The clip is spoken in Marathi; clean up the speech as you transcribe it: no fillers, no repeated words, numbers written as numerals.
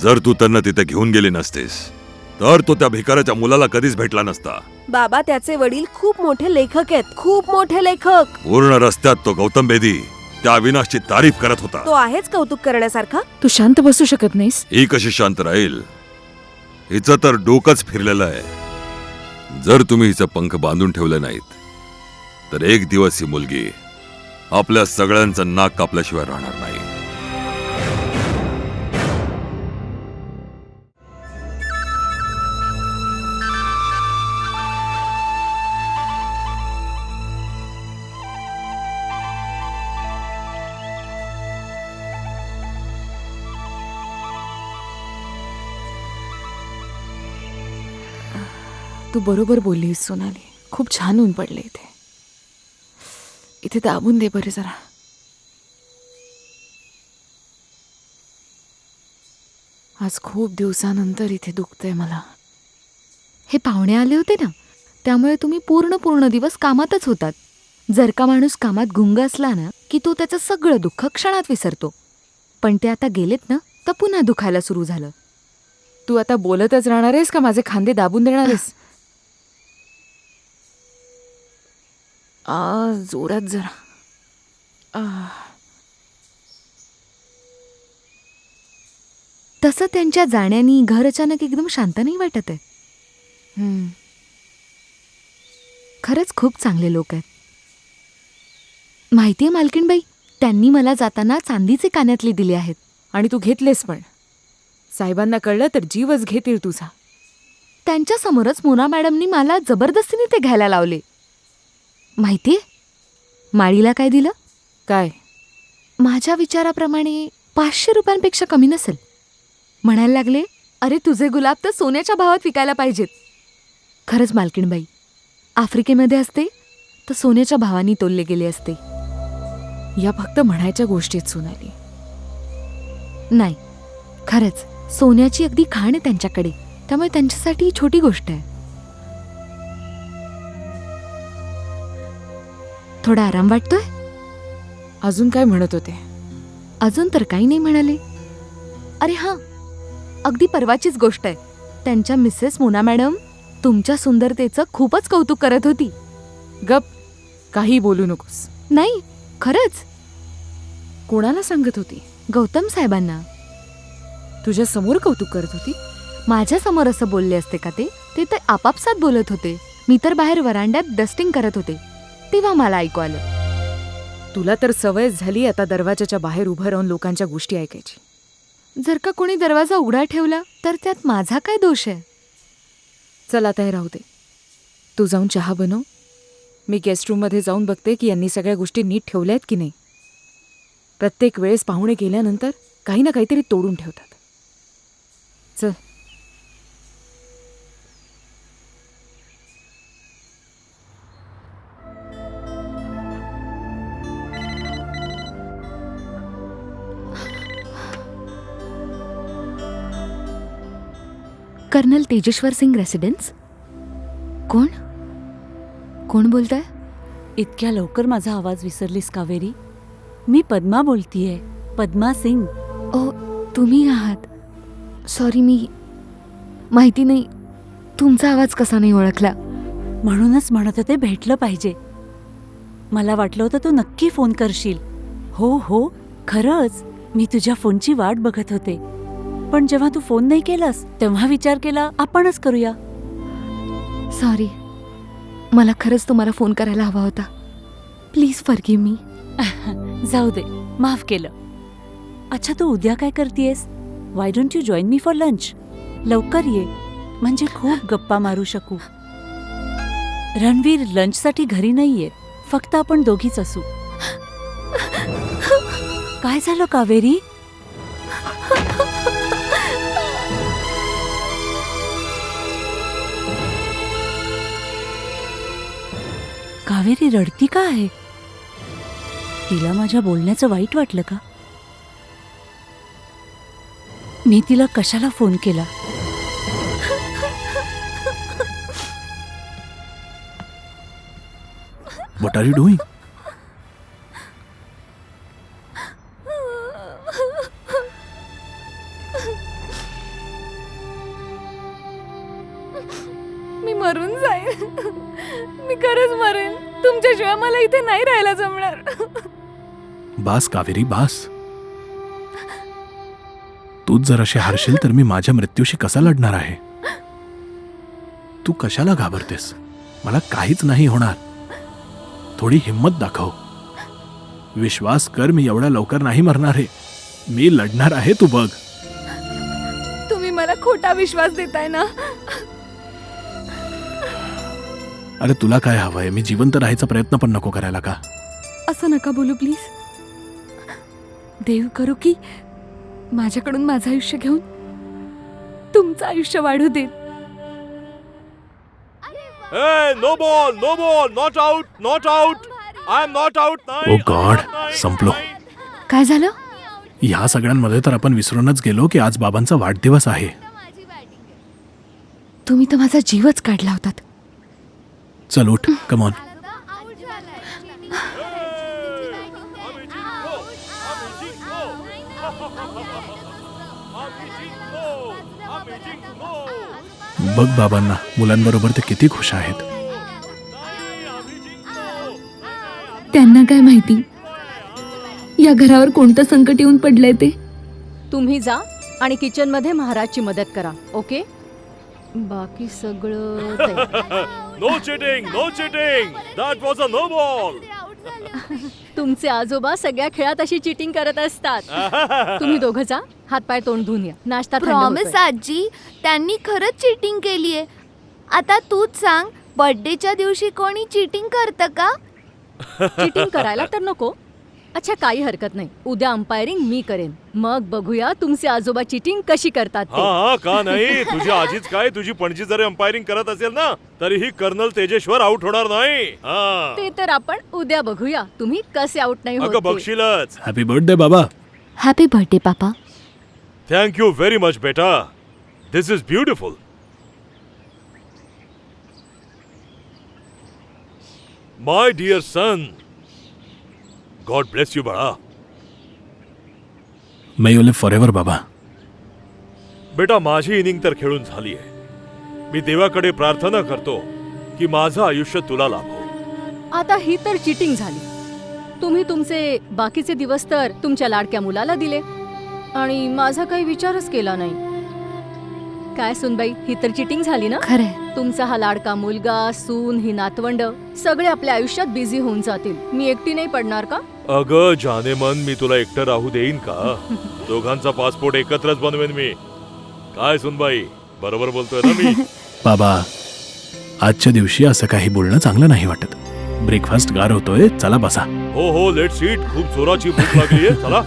जर तू त्यांना तिथे घेऊन गेली नसतेस तर तो त्या भिकाऱ्याच्या मुलाला कधीच भेटला नसता. बाबा, त्याचे वडील खूप मोठे लेखक आहेत, खूप मोठे लेखक. पूर्ण रस्त्यात तो गौतम बेदी त्या अविनाशची तारीफ करत होता. तो आहेच कौतुक करण्यासारखा. तू शांत बसू शकत नाहीस? ही कशी शांत राहील? हिचं तर डोकंच फिरलेलं आहे. जर तुम्ही हिचं पंख बांधून ठेवले नाहीत तर एक दिवस ही मुलगी आपल्या सगळ्यांचं नाक कापल्याशिवाय राहणार नाही. तू बरोबर बोललीस सोनाली. खूप छान ऊन पडले इथे. इथे दाबून दे बरे जरा. आज खूप दिवसानंतर इथे दुखतंय मला. हे पाहुणे आले होते ना, त्यामुळे तुम्ही पूर्ण दिवस कामातच होतात. जर का माणूस कामात गुंग असला ना की तो त्याचं सगळं दुःख क्षणात विसरतो. पण ते आता गेलेत ना तर पुन्हा दुखायला सुरू झालं. तू आता बोलतच राहणार आहेस का माझे खांदे दाबून देणार आहेस? जोरात जरा. तसं त्यांच्या जाण्यानी घर अचानक एकदम शांत नाही वाटत आहे. खरंच खूप चांगले लोक आहेत. माहितीये मालकीणबाई, त्यांनी मला जाताना चांदीचे कानातले दिले आहेत. आणि तू घेतलेस पण. साहेबांना कळलं तर जीवच घेतील तुझा. त्यांच्या समोरच मोना मॅडमनी मला जबरदस्तीने ते घ्यायला लावले. माहितीये माळीला काय दिलं? काय? माझ्या विचाराप्रमाणे 500 रुपयांपेक्षा कमी नसेल. म्हणायला लागले, अरे तुझे गुलाब तर सोन्याच्या भावात विकायला पाहिजेत. खरंच मालकीणबाई, आफ्रिकेमध्ये असते तर सोन्याच्या भावानी तोलले गेले असते. या फक्त म्हणायच्या गोष्टीत सोनाली. नाही, खरंच सोन्याची अगदी खाण आहे त्यांच्याकडे. त्यामुळे त्यांच्यासाठी ही छोटी गोष्ट आहे. थोडा आराम वाटतोय? अजून काय म्हणत होते? अजून तर काही नाही म्हणाले. अरे हां, अगदी परवाचीच गोष्ट आहे. त्यांच्या मिसेस मोना मॅडम तुमच्या सुंदरतेचं खूपच कौतुक करत होती. गप, काही बोलू नकोस. नाही, खरंच. कोणाला सांगत होती? गौतम साहेबांना. तुझ्या समोर कौतुक करत होती? माझ्या समोर असं बोलले असते का ते? ते तर आपापसात बोलत होते. मी तर बाहेर वरांड्यात डस्टिंग करत होते, तेव्हा मला ऐकू आलं. तुला तर सवय झाली आता दरवाजाच्या बाहेर उभं राहून लोकांच्या गोष्टी ऐकायची. जर का कोणी दरवाजा उघडा ठेवला तर त्यात माझा काय दोष आहे? चल आता हे राहू दे. तू जाऊन चहा बनव. मी गेस्ट रूममध्ये जाऊन बघते की यांनी सगळ्या गोष्टी नीट ठेवल्या आहेत की नाही. प्रत्येक वेळेस पाहुणे गेल्यानंतर काही ना काहीतरी तोडून ठेवतात. चल. Colonel Tejeshwar Singh residence. कोण कोण बोलताय? इतक्या लवकर माझा आवाज विसरलीस कावेरी? मी पद्मा बोलतीये, पद्मा सिंग. ओ, तुम्ही आहात. सॉरी, मी माहिती नाही तुमचा आवाज कसा नाही ओळखला. म्हणूनच म्हणत होते भेटलं पाहिजे. मला वाटलं होतं तू नक्की फोन करशील. हो, खरंच मी तुझ्या फोनची वाट बघत होते. पण जेव्हा तू फोन नाही केलास तेव्हा विचार केला आपणच करूया. सॉरी, मला खरंच तुम्हाला फोन करायला हवा होता. Please forgive me. जाऊ दे, माफ केलं. अच्छा, तू उद्या काय करतेयस? Why don't you join me for lunch? लवकर ये, म्हणजे खूप गप्पा मारू शकू. रणवीर लंचसाठी घरी नाहीये, फक्त आपण दोघीच असू. काय झालं कावेरी? कावेरी रडती का आहे? तिला माझ्या बोलण्याचं वाईट वाटलं का? मी तिला कशाला फोन केला? What are you doing? मरून जाईन. मी खरंच मरेन. तुमच्याशिवाय मला इथे नाही राहायला जमणार. बास कावेरी बास. तूच जर असे हारशील तर मी माझ्या मृत्यूशी कसा लढणार आहे. तू कशाला घाबरतेस. मला काहीच नाही होणार. थोडी हिंमत दाखव. विश्वास कर, मी एवढ्या लवकर नाही मरणार आहे. मी लढणार आहे, तू बघ. तुम्ही मला खोटा विश्वास देताय ना. अरे तुला काय हवंय. मी जिवंत राहायचा प्रयत्न पण नको करायला का. असं नका बोलू प्लीज. देव करू की माझ्याकडून माझं आयुष्य घेऊन तुमचं आयुष्य वाढू देत. No ball, no ball, not out, not out. I am not out. Oh God, संपलो. काय झालं. ह्या सगळ्यांमध्ये तर आपण विसरूनच गेलो की आज बाबांचा वाढदिवस आहे. तुम्ही तर माझा जीवच काढला होतात. चल उठ, कम ऑन. बघ बाबांना, मुलांबरोबर ते किती खुश आहेत. त्यांना काय माहिती या घरावर कोणतं संकट येऊन पडलंय ते. तुम्ही जा आणि किचन मध्ये महाराजची मदत करा. ओके, बाकी सगळं तयार. No cheating, no cheating. That was a no ball. तुमचे आजोबा सगळ्या खेळात अशी चिटिंग करत असतात. तुम्ही दोघं जा, हातपाय तोंड धुवून या. नाश्ता थंड प्रॉमिस होतोय. आजी, त्यांनी खरंच चीटिंग केलीये. आता तूच सांग, बर्थडेच्या दिवशी कोणी चीटिंग करतं का? चिटिंग करायला तर नको. अच्छा, काही हरकत नाही. उद्या अंपायरिंग मी करेन. मग बघूया तुमचे आजोबा चिटिंग कशी करतात ते. हा का नाही. तुझी आजीच काय, तुझी पणजी जरी अंपायरिंग करत असेल ना तरीही कर्नल तेजेश्वर आउट होणार नाही. ते तर आपण उद्या बघूया तुम्ही कसे आउट नाही होत अगं ते. बघशीलच. हॅपी बर्थडे बाबा. हॅपी बर्थडे पापा. थँक्यू व्हेरी मच बेटा. This is beautiful. My dear son, God bless you बाळा. मे यू लिव्ह फॉरएव्हर बाबा. बेटा, माझी इनिंग तर खेळून झाली आहे. मी देवाकडे प्रार्थना करतो की माझं आयुष्य तुला लाभो. आता ही तर चिटिंग झाली. तुम्ही तुमचे बाकीचे दिवस तर तुमच्या लाडक्या मुलाला दिले आणि माझा काही विचारच केला नाही. काय सुनबाई, ही तर चिटिंग झाली ना. खरंय. तुमचा हा लाडका मुलगा, सून, ही नातवंड सगळे आपल्या आयुष्यात बिझी होऊन जातील. मी एकटी नाही पडणार का. अगं जानेमन, मी तुला एकटं राहू देईन का. दोघांचा पासपोर्ट एकत्रच बनवेन मी. काय सुनबाई, बरोबर बोलतोय ना मी. बाबा, आजच्या दिवशी असं काही बोलणं चांगलं नाही वाटत. ब्रेकफास्ट गार होतोय, चला बसा. हो हो, लेट्स ईट. खूप जोराची भूक लागलीये. चला.